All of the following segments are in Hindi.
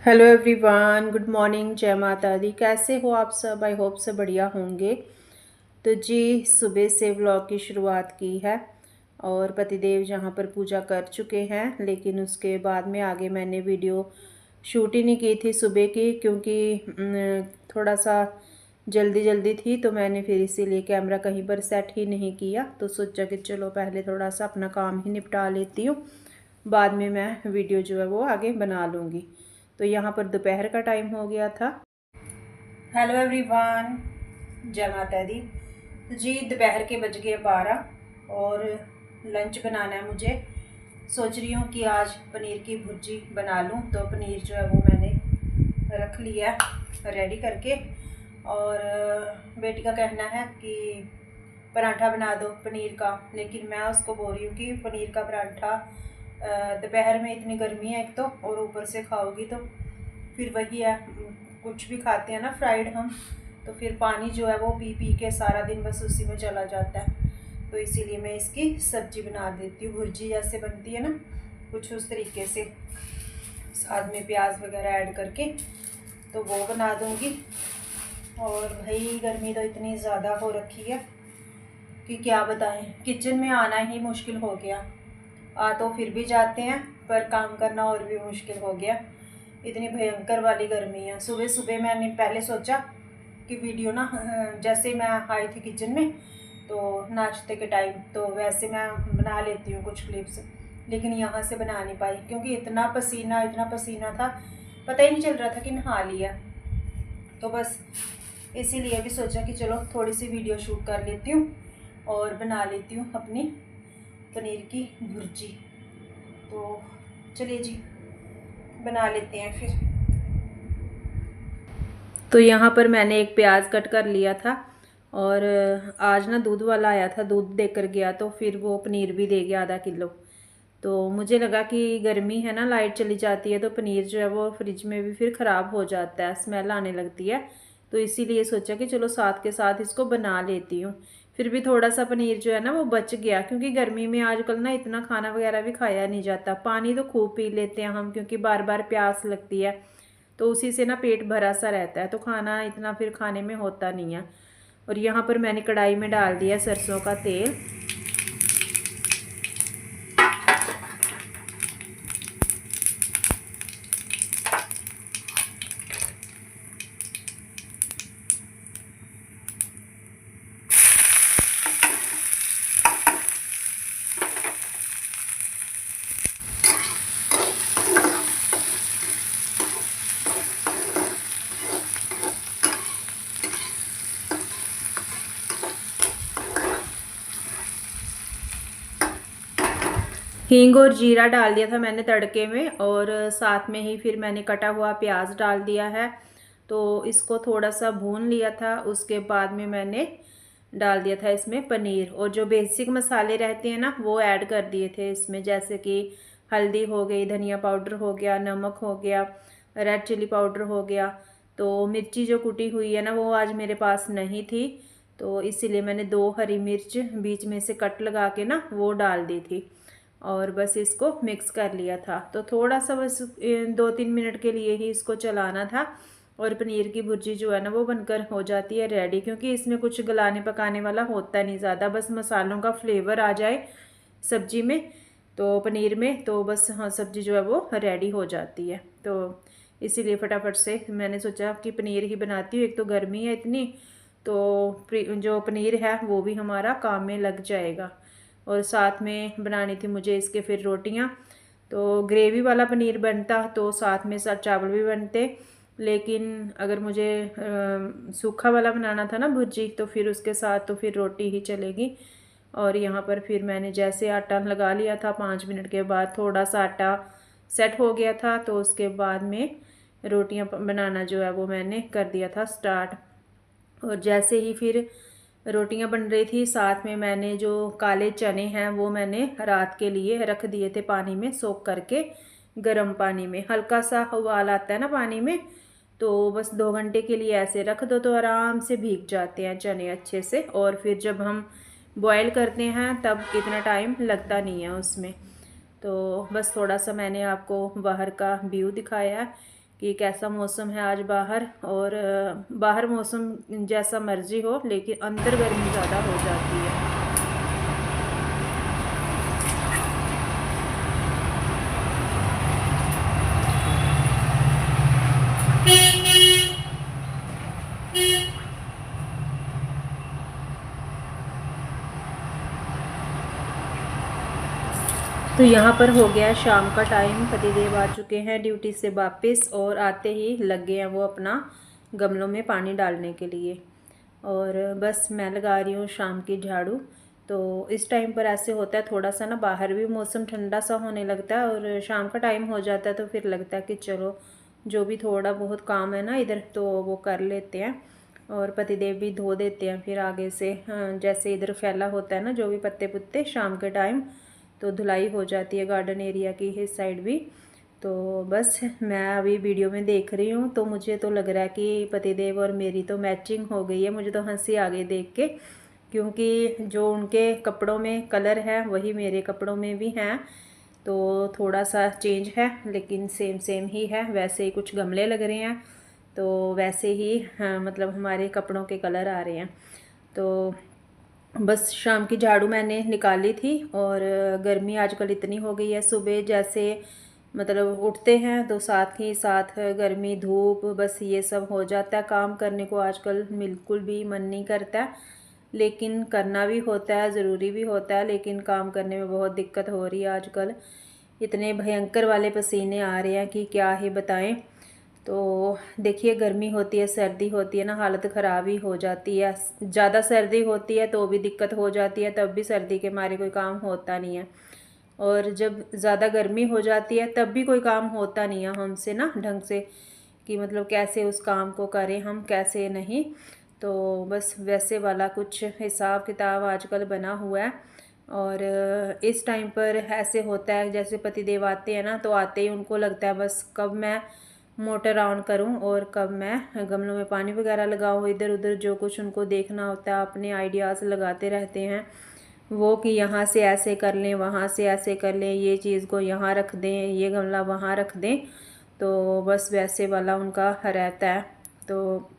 हेलो एवरीवन, गुड मॉर्निंग, जय माता दी। कैसे हो आप सब? आई होप से बढ़िया होंगे। तो जी, सुबह से व्लॉग की शुरुआत की है और पतिदेव जहाँ पर पूजा कर चुके हैं, लेकिन उसके बाद में आगे मैंने वीडियो शूट ही नहीं की थी सुबह की, क्योंकि थोड़ा सा जल्दी जल्दी थी। तो मैंने फिर इसीलिए कैमरा कहीं पर सेट ही नहीं किया। तो सोचा कि चलो पहले थोड़ा सा अपना काम ही निपटा लेती हूँ, बाद में मैं वीडियो जो है वो आगे बना लूँगी। तो यहाँ पर दोपहर का टाइम हो गया था। हेलो एवरीवन, जय माता दी। तो जी, दोपहर के बज गए 12 और लंच बनाना है मुझे। सोच रही हूँ कि आज पनीर की भुर्जी बना लूँ। तो पनीर जो है वो मैंने रख लिया रेडी करके, और बेटी का कहना है कि पराठा बना दो पनीर का, लेकिन मैं उसको बोल रही हूँ कि पनीर का पराठा दोपहर में इतनी गर्मी है एक तो, और ऊपर से खाओगी तो फिर वही है, कुछ भी खाते हैं ना फ्राइड हम, तो फिर पानी जो है वो पी पी के सारा दिन बस उसी में चला जाता है। तो इसीलिए मैं इसकी सब्जी बना देती हूँ, भुर्जी जैसे बनती है ना, कुछ उस तरीके से, साथ में प्याज वगैरह ऐड करके तो वो बना दूँगी। और भाई गर्मी तो इतनी ज़्यादा हो रखी है कि क्या बताएं, किचन में आना ही मुश्किल हो गया। आ तो फिर भी जाते हैं, पर काम करना और भी मुश्किल हो गया। इतनी भयंकर वाली गर्मी है। सुबह सुबह मैंने पहले सोचा कि वीडियो ना, जैसे मैं आई थी किचन में तो नाश्ते के टाइम, तो वैसे मैं बना लेती हूँ कुछ क्लिप्स, लेकिन यहाँ से बना नहीं पाई क्योंकि इतना पसीना था, पता ही नहीं चल रहा था कि नहा लिया। तो बस इसीलिए भी सोचा कि चलो थोड़ी सी वीडियो शूट कर लेती हूँ और बना लेती हूँ अपनी पनीर की भुर्जी। तो चलिए जी, बना लेते हैं फिर। तो यहाँ पर मैंने एक प्याज कट कर लिया था, और आज ना दूध वाला आया था, दूध देकर गया, तो फिर वो पनीर भी दे गया ½ किलो। तो मुझे लगा कि गर्मी है ना, लाइट चली जाती है तो पनीर जो है वो फ्रिज में भी फिर ख़राब हो जाता है, स्मेल आने लगती है। तो इसीलिए सोचा कि चलो साथ के साथ इसको बना लेती हूँ। फिर भी थोड़ा सा पनीर जो है ना वो बच गया, क्योंकि गर्मी में आजकल ना इतना खाना वगैरह भी खाया नहीं जाता। पानी तो खूब पी लेते हैं हम, क्योंकि बार बार प्यास लगती है, तो उसी से ना पेट भरा सा रहता है, तो खाना इतना फिर खाने में होता नहीं है। और यहाँ पर मैंने कढ़ाई में डाल दिया सरसों का तेल। हींग और जीरा डाल दिया था मैंने तड़के में, और साथ में ही फिर मैंने कटा हुआ प्याज डाल दिया है। तो इसको थोड़ा सा भून लिया था, उसके बाद में मैंने डाल दिया था इसमें पनीर, और जो बेसिक मसाले रहते हैं ना वो ऐड कर दिए थे इसमें, जैसे कि हल्दी हो गई, धनिया पाउडर हो गया, नमक हो गया, रेड चिली पाउडर हो गया। तो मिर्ची जो कुटी हुई है ना वो आज मेरे पास नहीं थी, तो इसीलिए मैंने 2 हरी मिर्च बीच में से कट लगा के ना वो डाल दी थी, और बस इसको मिक्स कर लिया था। तो थोड़ा सा बस 2-3 मिनट के लिए ही इसको चलाना था, और पनीर की भुर्जी जो है ना वो बनकर हो जाती है रेडी, क्योंकि इसमें कुछ गलाने पकाने वाला होता नहीं ज़्यादा, बस मसालों का फ्लेवर आ जाए सब्जी में, तो पनीर में, तो बस हाँ सब्जी जो है वो रेडी हो जाती है। तो इसीलिए फटाफट से मैंने सोचा कि पनीर ही बनाती हूँ, एक तो गर्मी है इतनी, तो जो पनीर है वो भी हमारा काम में लग जाएगा। और साथ में बनानी थी मुझे इसके फिर रोटियां। तो ग्रेवी वाला पनीर बनता तो साथ में चावल भी बनते, लेकिन अगर मुझे सूखा वाला बनाना था ना भुर्जी, तो फिर उसके साथ तो फिर रोटी ही चलेगी। और यहाँ पर फिर मैंने जैसे आटा लगा लिया था, 5 मिनट के बाद थोड़ा सा आटा सेट हो गया था, तो उसके बाद में रोटियां बनाना जो है वो मैंने कर दिया था स्टार्ट। और जैसे ही फिर रोटियां बन रही थी, साथ में मैंने जो काले चने हैं वो मैंने रात के लिए रख दिए थे पानी में सोख करके, गर्म पानी में। हल्का सा उबाल आता है ना पानी में, तो बस 2 घंटे के लिए ऐसे रख दो तो आराम से भीग जाते हैं चने अच्छे से, और फिर जब हम बॉयल करते हैं तब इतना टाइम लगता नहीं है उसमें। तो बस थोड़ा सा मैंने आपको बाहर का व्यू दिखाया है कि कैसा मौसम है आज बाहर। और बाहर मौसम जैसा मर्जी हो, लेकिन अंदर गर्मी ज़्यादा हो जाती है। तो यहाँ पर हो गया शाम का टाइम, पतिदेव आ चुके हैं ड्यूटी से वापस, और आते ही लग गए हैं वो अपना गमलों में पानी डालने के लिए। और बस मैं लगा रही हूँ शाम की झाड़ू। तो इस टाइम पर ऐसे होता है, थोड़ा सा ना बाहर भी मौसम ठंडा सा होने लगता है और शाम का टाइम हो जाता है, तो फिर लगता है कि चलो जो भी थोड़ा बहुत काम है ना इधर तो वो कर लेते हैं। और पतिदेव भी धो देते हैं फिर आगे से। जैसे इधर फैला होता है ना जो भी पत्ते पुत्ते, शाम के टाइम तो धुलाई हो जाती है गार्डन एरिया की इस साइड भी। तो बस मैं अभी वीडियो में देख रही हूँ, तो मुझे तो लग रहा है कि पतिदेव और मेरी तो मैचिंग हो गई है। मुझे तो हंसी आ गई देख के, क्योंकि जो उनके कपड़ों में कलर है वही मेरे कपड़ों में भी हैं। तो थोड़ा सा चेंज है, लेकिन सेम सेम ही है। वैसे ही कुछ गमले लग रहे हैं, तो वैसे ही हाँ, मतलब हमारे कपड़ों के कलर आ रहे हैं। तो बस शाम की झाड़ू मैंने निकाली थी। और गर्मी आजकल इतनी हो गई है, सुबह जैसे मतलब उठते हैं तो साथ ही साथ गर्मी धूप बस ये सब हो जाता है। काम करने को आजकल बिल्कुल भी मन नहीं करता है, लेकिन करना भी होता है, ज़रूरी भी होता है। लेकिन काम करने में बहुत दिक्कत हो रही है आजकल, इतने भयंकर वाले पसीने आ रहे हैं कि क्या ही बताएं। तो देखिए गर्मी होती है, सर्दी होती है ना, हालत ख़राब ही हो जाती है। ज़्यादा सर्दी होती है तो भी दिक्कत हो जाती है, तब भी सर्दी के मारे कोई काम होता नहीं है। और जब ज़्यादा गर्मी हो जाती है तब भी कोई काम होता नहीं है हमसे ना ढंग से, कि मतलब कैसे उस काम को करें हम, कैसे नहीं। तो बस वैसे वाला कुछ हिसाब किताब आजकल बना हुआ है। और इस टाइम पर ऐसे होता है, जैसे पतिदेव आते हैं ना, तो आते ही उनको लगता है बस कब मैं मोटर ऑन करूं और कब मैं गमलों में पानी वगैरह लगाऊं। इधर उधर जो कुछ उनको देखना होता है, अपने आइडियाज़ लगाते रहते हैं वो, कि यहाँ से ऐसे कर लें, वहाँ से ऐसे कर लें, ये चीज़ को यहाँ रख दें, ये गमला वहाँ रख दें। तो बस वैसे वाला उनका रहता है। तो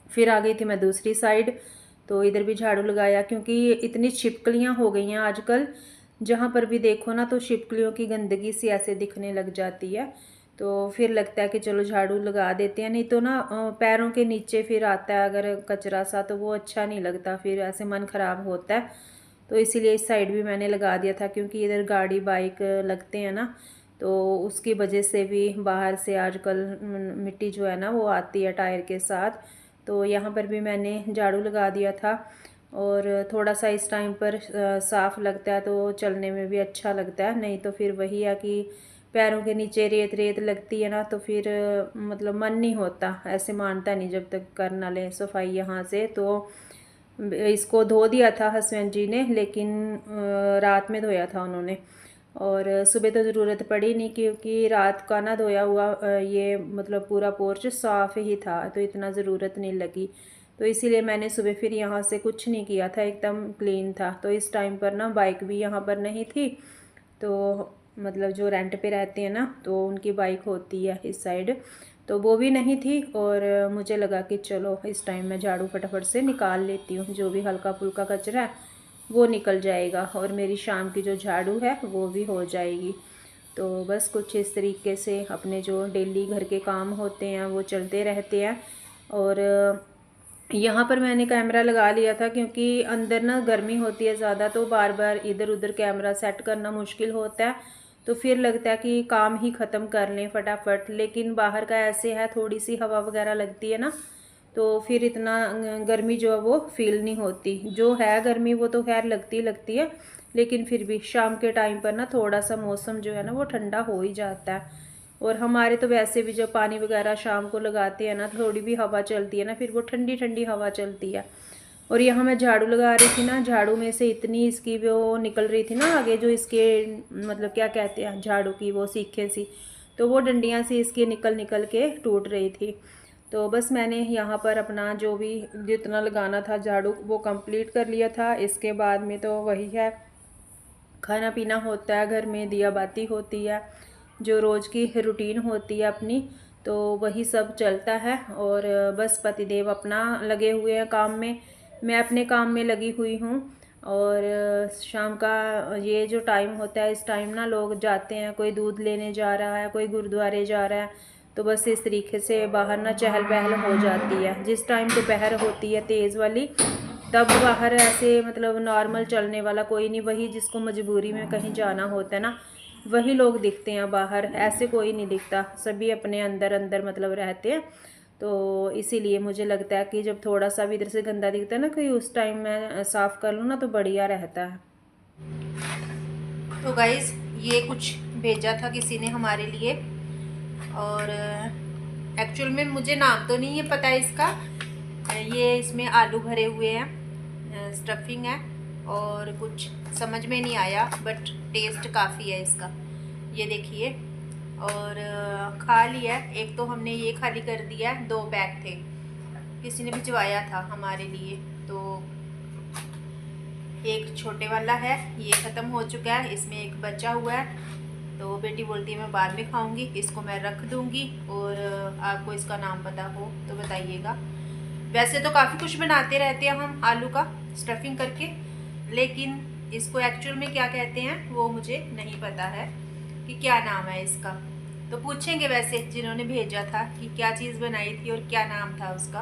फिर आ गई थी मैं दूसरी साइड, तो इधर भी झाड़ू लगाया, क्योंकि इतनी छिपकलियाँ हो गई हैं आजकल। जहाँ पर भी देखो ना तो छिपकलियों की गंदगी सी ऐसे दिखने लग जाती है। तो फिर लगता है कि चलो झाड़ू लगा देते हैं, नहीं तो ना पैरों के नीचे फिर आता है अगर कचरा सा, तो वो अच्छा नहीं लगता, फिर ऐसे मन ख़राब होता है। तो इसीलिए इस साइड भी मैंने लगा दिया था, क्योंकि इधर गाड़ी बाइक लगते हैं ना, तो उसकी वजह से भी बाहर से आजकल मिट्टी जो है ना वो आती है टायर के साथ। तो यहाँ पर भी मैंने झाड़ू लगा दिया था। और थोड़ा सा इस टाइम पर साफ़ लगता है तो चलने में भी अच्छा लगता है, नहीं तो फिर वही है कि पैरों के नीचे रेत रेत लगती है ना, तो फिर मतलब मन नहीं होता, ऐसे मानता नहीं जब तक कर ना लें सफाई यहाँ से। तो इसको धो दिया था हस्बैंड जी ने, लेकिन रात में धोया था उन्होंने, और सुबह तो ज़रूरत पड़ी नहीं, क्योंकि रात का ना धोया हुआ ये मतलब पूरा पोर्च साफ़ ही था, तो इतना ज़रूरत नहीं लगी। तो इसीलिए मैंने सुबह फिर यहाँ से कुछ नहीं किया था, एकदम क्लीन था। तो इस टाइम पर ना बाइक भी यहाँ पर नहीं थी, तो मतलब जो रेंट पे रहते हैं ना तो उनकी बाइक होती है इस साइड, तो वो भी नहीं थी। और मुझे लगा कि चलो इस टाइम मैं झाड़ू फटाफट से निकाल लेती हूँ, जो भी हल्का फुल्का कचरा है वो निकल जाएगा, और मेरी शाम की जो झाड़ू है वो भी हो जाएगी। तो बस कुछ इस तरीके से अपने जो डेली घर के काम होते हैं वो चलते रहते हैं। और यहाँ पर मैंने कैमरा लगा लिया था, क्योंकि अंदर ना गर्मी होती है ज़्यादा, तो बार बार इधर उधर कैमरा सेट करना मुश्किल होता है। तो फिर लगता है कि काम ही ख़त्म कर लें फटाफट, लेकिन बाहर का ऐसे है, थोड़ी सी हवा वगैरह लगती है ना, तो फिर इतना गर्मी जो है वो फील नहीं होती। जो है गर्मी वो तो खैर लगती है, लेकिन फिर भी शाम के टाइम पर ना थोड़ा सा मौसम जो है ना वो ठंडा हो ही जाता है। और हमारे तो वैसे भी जब पानी वगैरह शाम को लगाते हैं ना, थोड़ी भी हवा चलती है ना, फिर वो ठंडी ठंडी हवा चलती है। और यहाँ मैं झाड़ू लगा रही थी ना, झाड़ू में से इतनी इसकी वो निकल रही थी ना आगे, जो इसके मतलब क्या कहते हैं झाड़ू की वो सीखें सी, तो वो डंडियाँ सी इसकी निकल निकल के टूट रही थी। तो बस मैंने यहाँ पर अपना जो भी जितना लगाना था झाड़ू वो कंप्लीट कर लिया था। इसके बाद में तो वही है, खाना पीना होता है घर में, दिया बाती होती है, जो रोज़ की रूटीन होती है अपनी। तो वही सब चलता है। और बस पतिदेव अपना लगे हुए हैं काम में, मैं अपने काम में लगी हुई हूँ। और शाम का ये जो टाइम होता है, इस टाइम ना लोग जाते हैं, कोई दूध लेने जा रहा है, कोई गुरुद्वारे जा रहा है। तो बस इस तरीके से बाहर ना चहल पहल हो जाती है। जिस टाइम दोपहर होती है तेज़ वाली, तब बाहर ऐसे मतलब नॉर्मल चलने वाला कोई नहीं। वही जिसको मजबूरी में कहीं जाना होता है ना, वही लोग दिखते हैं बाहर, ऐसे कोई नहीं दिखता। सभी अपने अंदर अंदर मतलब रहते हैं। तो इसीलिए मुझे लगता है कि जब थोड़ा सा भी इधर से गंदा दिखता है ना, कि उस टाइम मैं साफ़ कर लूँ ना, तो बढ़िया रहता है। तो गाइज़, ये कुछ भेजा था किसी ने हमारे लिए, और एक्चुअल में मुझे नाम तो नहीं है पता इसका। ये इसमें आलू भरे हुए हैं, स्टफिंग है, और कुछ समझ में नहीं आया, बट टेस्ट काफ़ी है इसका। ये देखिए, और खा लिया। एक तो हमने ये खाली कर दिया, 2 बैग थे, किसी ने भिजवाया था हमारे लिए। तो एक छोटे वाला है, ये ख़त्म हो चुका है, इसमें एक बचा हुआ है। तो बेटी बोलती है मैं बाद में खाऊंगी, इसको मैं रख दूंगी। और आपको इसका नाम पता हो तो बताइएगा। वैसे तो काफ़ी कुछ बनाते रहते हैं हम आलू का स्टफिंग करके, लेकिन इसको एक्चुअल में क्या कहते हैं वो मुझे नहीं पता है कि क्या नाम है इसका। तो पूछेंगे वैसे जिन्होंने भेजा था कि क्या चीज़ बनाई थी और क्या नाम था उसका।